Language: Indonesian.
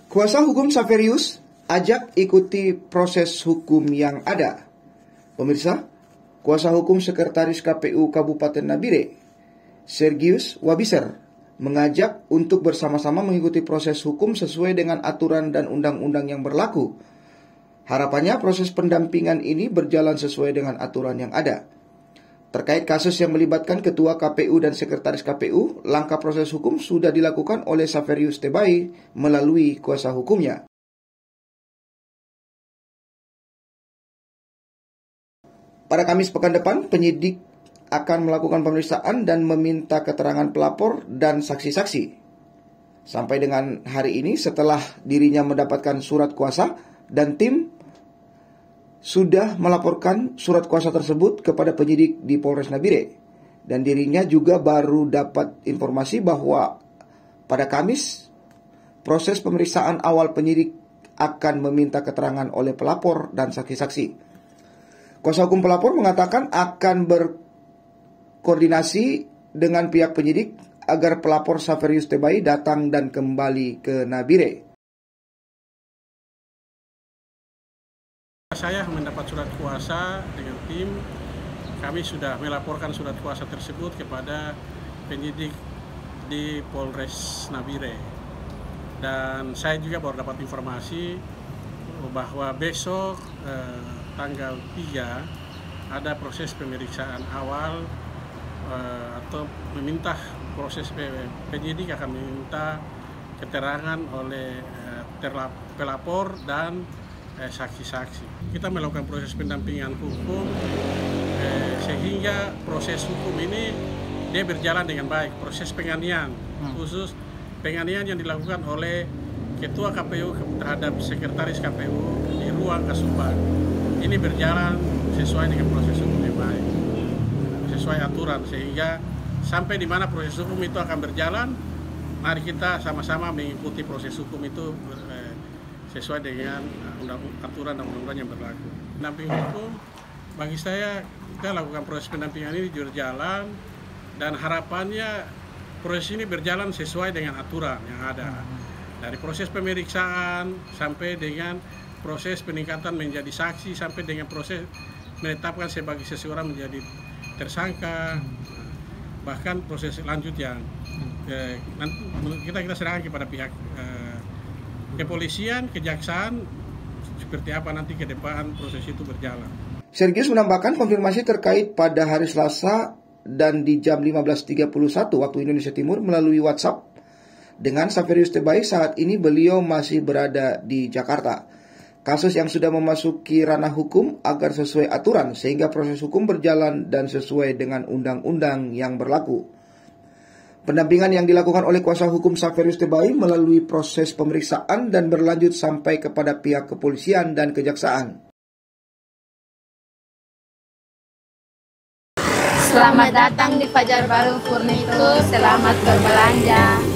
Kuasa hukum Saverius ajak ikuti proses hukum yang ada. Pemirsa, kuasa hukum Sekretaris KPU Kabupaten Nabire, Sergius Wabiser, mengajak untuk bersama-sama mengikuti proses hukum sesuai dengan aturan dan undang-undang yang berlaku. Harapannya proses pendampingan ini berjalan sesuai dengan aturan yang ada. Terkait kasus yang melibatkan Ketua KPU dan Sekretaris KPU, langkah proses hukum sudah dilakukan oleh Saverius Tebai melalui kuasa hukumnya. Pada Kamis pekan depan, penyidik akan melakukan pemeriksaan dan meminta keterangan pelapor dan saksi-saksi. Sampai dengan hari ini, setelah dirinya mendapatkan surat kuasa dan tim sudah melaporkan surat kuasa tersebut kepada penyidik di Polres Nabire. Dan dirinya juga baru dapat informasi bahwa pada Kamis, proses pemeriksaan awal penyidik akan meminta keterangan oleh pelapor dan saksi-saksi. Kuasa hukum pelapor mengatakan akan berkoordinasi dengan pihak penyidik agar pelapor Saverius Tebai datang dan kembali ke Nabire. Saya mendapat surat kuasa dengan tim. Kami sudah melaporkan surat kuasa tersebut kepada penyidik di Polres Nabire. Dan saya juga baru dapat informasi bahwa besok tanggal 3 ada proses pemeriksaan awal atau meminta proses penyidik akan meminta keterangan oleh pelapor dan saksi-saksi. Kita melakukan proses pendampingan hukum sehingga proses hukum ini dia berjalan dengan baik. Proses penganiayaan, khusus penganiayaan yang dilakukan oleh Ketua KPU terhadap Sekretaris KPU di ruang Kasubag ini berjalan sesuai dengan proses hukum yang baik, sesuai aturan, sehingga sampai di mana proses hukum itu akan berjalan, mari kita sama-sama mengikuti proses hukum itu sesuai dengan aturan dan undang-undang yang berlaku. Pendampingan hukum, bagi saya kita lakukan proses pendampingan ini berjalan dan harapannya proses ini berjalan sesuai dengan aturan yang ada. Dari proses pemeriksaan sampai dengan proses peningkatan menjadi saksi sampai dengan proses menetapkan sebagai seseorang menjadi tersangka, bahkan proses lanjut yang kita serahkan kepada pihak kepolisian, kejaksaan, seperti apa nanti ke depan proses itu berjalan. Sergius menambahkan konfirmasi terkait pada hari Selasa dan di jam 15.31 waktu Indonesia Timur melalui WhatsApp dengan Saverius Tebai. Saat ini beliau masih berada di Jakarta. Kasus yang sudah memasuki ranah hukum agar sesuai aturan sehingga proses hukum berjalan dan sesuai dengan undang-undang yang berlaku. Pendampingan yang dilakukan oleh kuasa hukum Saverius Tebai melalui proses pemeriksaan dan berlanjut sampai kepada pihak kepolisian dan kejaksaan. Selamat datang di Fajar Baru Furnitur, selamat berbelanja.